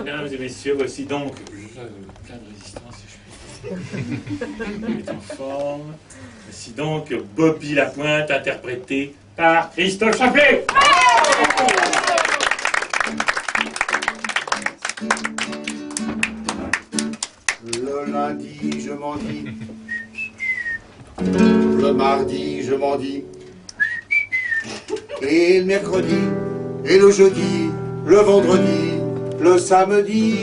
Mesdames et messieurs, voici donc, plein de résistance, si je puis dire. Il est en forme. Voici donc Bobby Lapointe, interprété par Christophe Chapelet. Le lundi, je m'en dis. Le mardi, je m'en dis. Et le mercredi, et le jeudi, le vendredi, le samedi.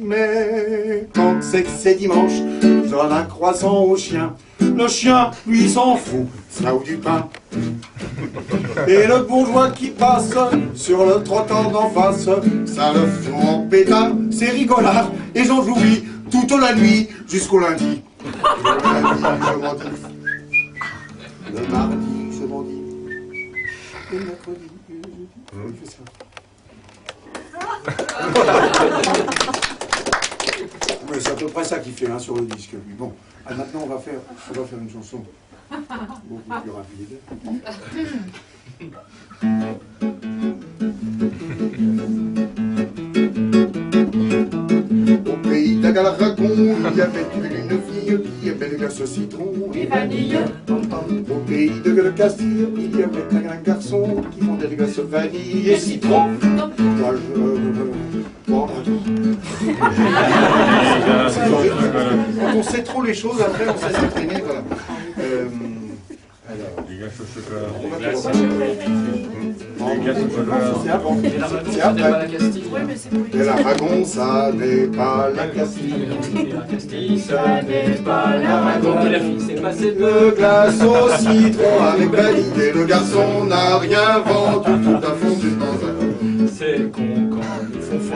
Mais quand c'est que c'est dimanche, je donne un croissant au chien. Le chien, lui, s'en fout, ça ou du pain. Et le bourgeois qui passe sur le trottoir d'en face, ça le fout en pétard, c'est rigolard. Et j'en jouis toute la nuit jusqu'au lundi. Le lundi, je m'en dis. Le mardi, je m'en dis. Et le mercredi, je fais ça. Mais c'est à peu près ça qu'il fait hein, sur le disque, lui. Bon, maintenant on va faire une chanson beaucoup plus rapide. Au pays d'Agalragon, il y avait une fille qui aimait le glace au citron et vanille. Au pays de Castille, il y avait un garçon qui vendait le glace vanille et citron. Bon, quand on sait trop les choses, après on sait s'entraîner, voilà. Alors, les glaces au chocolat. on va glaces faire c'est avant. C'est après. Et l'Aragon, ça n'est pas la Castille. La Castille, ça n'est pas l'Aragon. La fille s'est passée Le glace au citron avec vanille et le garçon n'a rien vendu, tout a fondu dans un. C'est con quand ils font faux.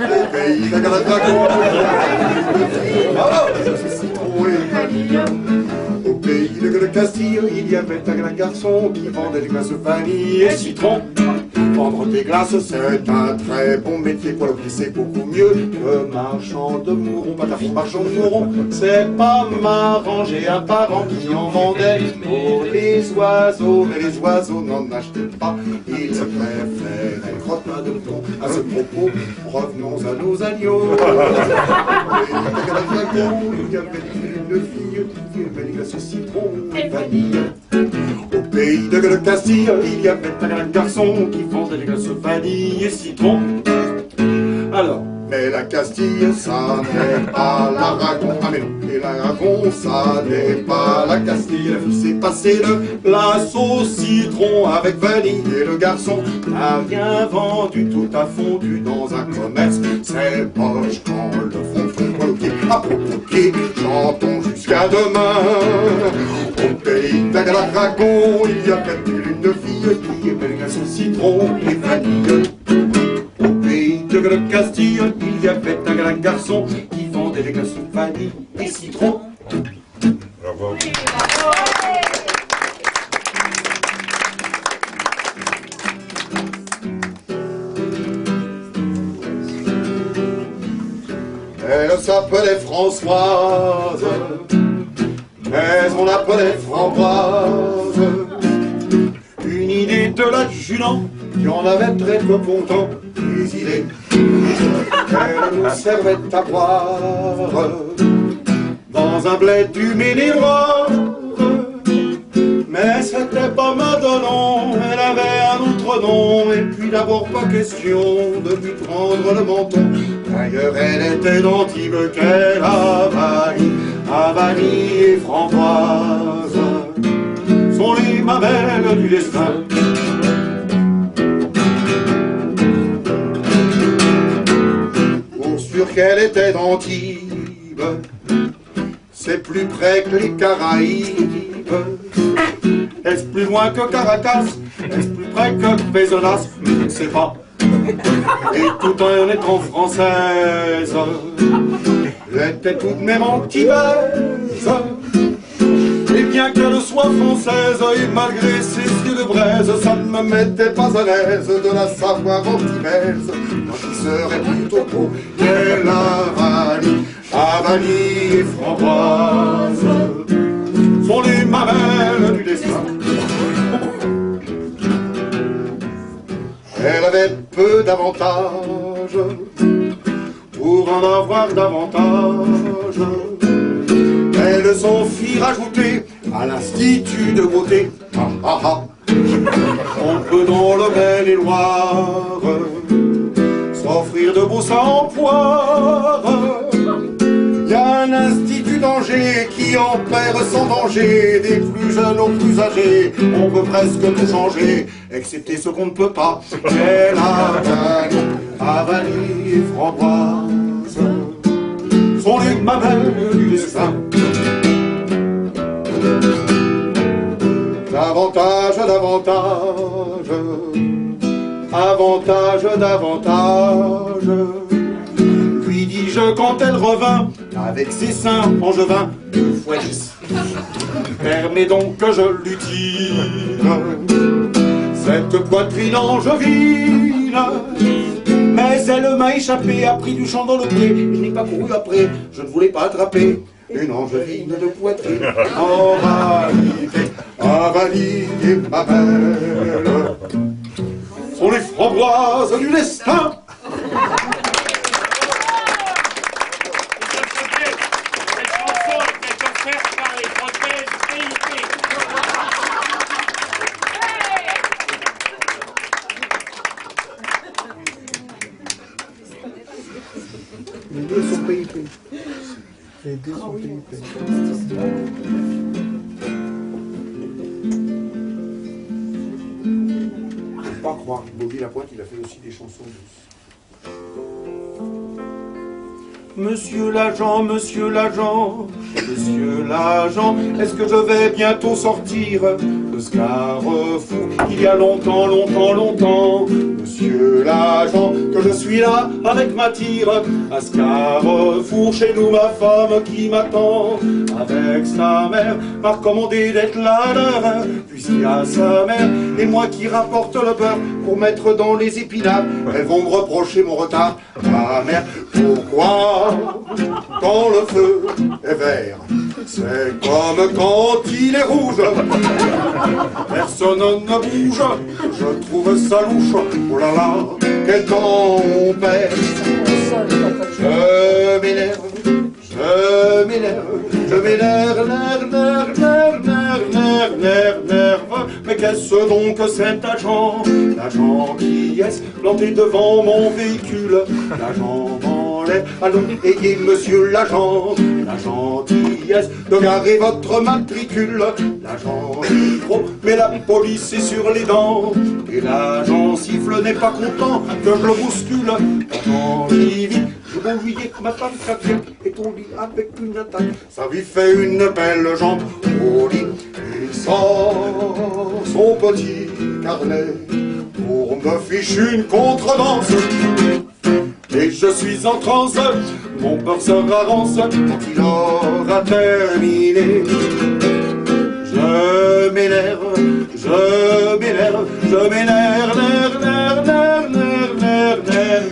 Au pays d'Agalragon, citron et vanille. Au pays de Castille, il y avait un garçon qui vendait des glaces vanille et citron. Vendre des glaces, c'est un très bon métier. Pour le prix, c'est beaucoup mieux que marchand de mourons. Patafon, marchand de mourons, c'est pas marrant. J'ai un parent qui en vendait pour les oiseaux. Mais les oiseaux n'en achetaient pas. Ils préféraient le crottin de mouton. À ce propos, revenons à nos agneaux. Il y avait une fille qui aimait les glaces au citron et vanille. Au pays de Castille, il y avait un garçon qui vendait des glaces vanille et citron. Alors, mais la Castille, ça n'est pas l'Aragon. Ah mais non, et l'Aragon, ça n'est pas la Castille. La fille s'est passée de glace au citron avec vanille et le garçon n'a rien vendu, tout a fondu dans un commerce. C'est moche quand le front fond bloqué. À propos de pied, chantons jusqu'à demain. Au pays d'Agalragon, il y avait une fille qui aimait les glaces au citron et vanille. Au pays de Castille, il y avait un garçon qui vendait des glaces au vanille et citron. Bravo. Elle s'appelait Françoise, mais on l'appelait Framboise. Une idée de l'adjudant qui en avait très peu content des idées qu'elle nous servait à boire dans un bled du Maine-et-Loire. Mais c'était pas Madelon, elle avait un autre nom. Et puis d'abord pas question de lui prendre le menton. D'ailleurs elle était d'Antibes qu'elle a vanille et framboise sont les mamelles du destin. Pour sûr qu'elle était d'Antibes, c'est plus près que les Caraïbes. Est-ce plus loin que Caracas? Est-ce plus près que Pézenas? Je ne sais pas. Et tout en étant française, elle était tout de même antillaise. Et bien qu'elle soit française, et malgré ses yeux de braise, ça ne me mettait pas à l'aise de la savoir antillaise. Moi qui serais plutôt beau qu'elle a vanille et framboise sont les mamelles du destin. veut davantage, pour en avoir davantage. Elle s'en fit rajouter à l'institut de beauté. Ah ah ah. On peut dans le Maine-et-Loire s'offrir de beaux sans-poires. Y a un institut d'Angers qui opère sans danger, des plus jeunes aux plus âgés. On peut presque tout changer, excepté ce qu'on ne peut pas. C'est la Vanille, Avalie et Framboise sont les mamelles du destin. Davantage, davantage, avantage, davantage, lui dis-je quand elle revint, avec ses seins angevins, 2 fois 10. Permets donc que je lui tire cette poitrine angevine. Mais elle m'a échappé, a pris du champ dans le pré. Je n'ai pas couru après, je ne voulais pas attraper une angevine de poitrine. Envalidée, Avalie et mamelle sont les framboises du destin. Les deux sont PIP. Les deux sont PIP. Faut pas croire, Bobby Lapointe, il a fait aussi des chansons douces. Monsieur l'agent, monsieur l'agent, monsieur l'agent, est-ce que je vais bientôt sortir de ce carrefour? Il y a longtemps, longtemps, longtemps, monsieur l'agent, que je suis là avec ma tire à ce carrefour. Chez nous, ma femme qui m'attend avec sa mère m'a recommandé d'être là, puisqu'il y a sa mère et moi qui rapporte le beurre pour mettre dans les épinards. Elles vont me reprocher mon retard. Ma mère, pourquoi quand le feu est vert, c'est comme quand il est rouge? Personne ne bouge, je trouve ça louche. Oh là là, quel temps on perd. Je m'énerve, je m'énerve, je m'énerve, nerve. Mais qu'est-ce donc que cet agent? L'agent qui est planté devant mon véhicule. L'agent en l'air, allons, ayez monsieur l'agent. La gentillesse de garer votre matricule. L'agent dit trop, mais la police est sur les dents. Et l'agent siffle, n'est pas content que je le bouscule. L'agent dit vite, je vous voyez que ma femme craque et on lit avec une attaque. Ça lui fait une belle jambe au lit. Il sort son petit carnet pour me ficher une contredanse. Et je suis en transe, mon peur sera rance quand il aura terminé. Je m'énerve, je m'énerve, je m'énerve,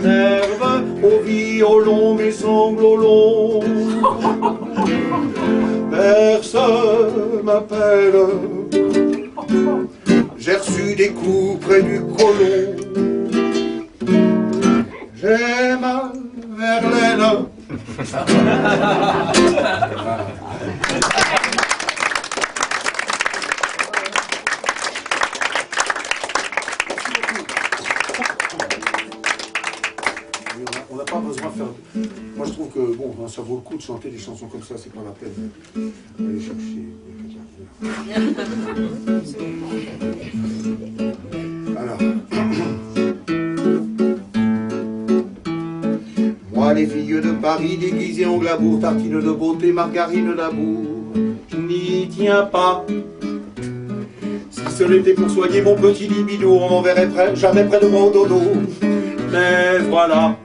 nerve, au violon mes sanglots longs. Personne m'appelle, j'ai reçu des coups près du côlon. J'ai mal Verlaine. On n'a pas besoin de faire... Moi je trouve que bon, ça vaut le coup de chanter des chansons comme ça, c'est pas la peine d'aller chercher. Alors... Moi, les filles de Paris déguisées en glamour, tartines de beauté, margarine d'amour, je n'y tiens pas. Si ce n'était pour soigner mon petit libido, on m'enverrait jamais près de mon dodo. Mais voilà,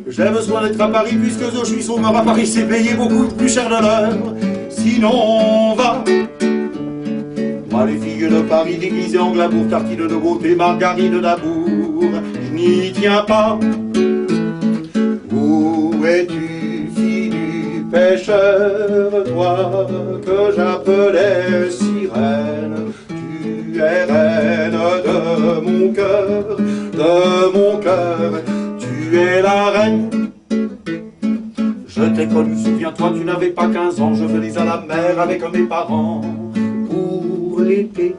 j'ai besoin d'être à Paris puisque je suis sauveur à Paris, c'est payé beaucoup plus cher de l'heure. Sinon on va. Moi, les filles de Paris déguisées en glamour, tartines de beauté, margarine d'amour, je n'y tiens pas. Où es-tu, fille du pêcheur, toi que j'appelais sirène? Tu es reine de mon cœur, de connu, souviens-toi, tu n'avais pas 15 ans. Je venais à la mer avec mes parents pour l'été.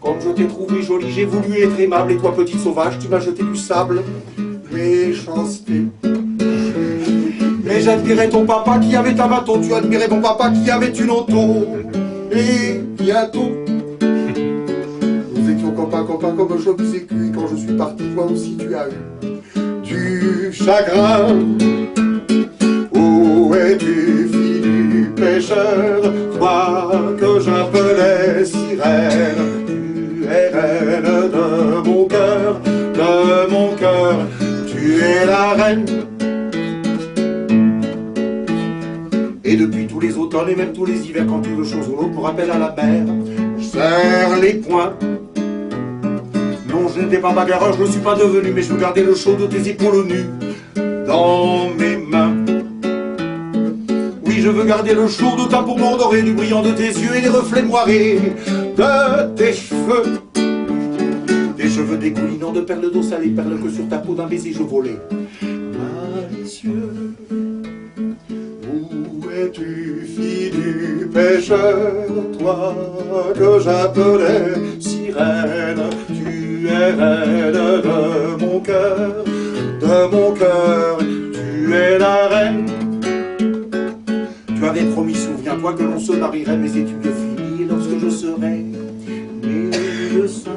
Quand je t'ai trouvé jolie, j'ai voulu être aimable. Et toi, petite sauvage, tu m'as jeté du sable. Méchanceté. Mais j'admirais ton papa qui avait un bateau. Tu admirais mon papa qui avait une auto. Et bientôt, nous étions copains comme Job et cuit. Quand je suis parti, toi aussi tu as eu du chagrin. Où es-tu, fille du pêcheur, toi que j'appelais sirène? Tu es reine de mon cœur, tu es la reine. Et depuis tous les automnes et même tous les hivers, quand tu veux chose ou l'autre me rappelle à la mer, je serre les poings. Non, je n'étais pas bagarreur, je ne suis pas devenu, mais je veux garder le chaud de tes épaules nues dans mes mains. Oui, je veux garder le chaud de ta peau dorée, du brillant de tes yeux et des reflets moirés de tes cheveux. Des cheveux dégoulinants de perles d'eau salée, perles que sur ta peau d'un baiser je volais. Malicieux, où es-tu, fille du pêcheur, toi que j'appelais sirène? Tu es reine de mon cœur, tu es la reine. Tu avais promis, souviens-toi, que l'on se marierait, mes études finies, et lorsque je serai médecin.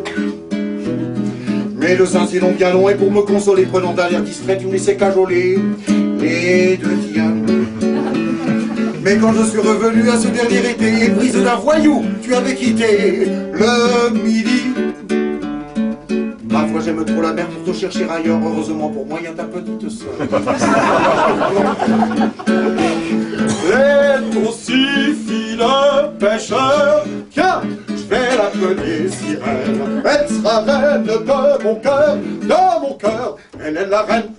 Médecin, c'est long, bien long, et pour me consoler, prenant d'un air distrait, tu me laissais cajoler les deux tiens. Mais quand je suis revenu à ce dernier été, prise d'un voyou, tu avais quitté le midi. Ma foi, j'aime trop la mer pour te chercher ailleurs. Heureusement pour moi, il y a ta petite sœur. Et aussi, fille de pêcheur, tiens, je vais l'appeler sirène. Elle sera reine de mon cœur, elle est la reine.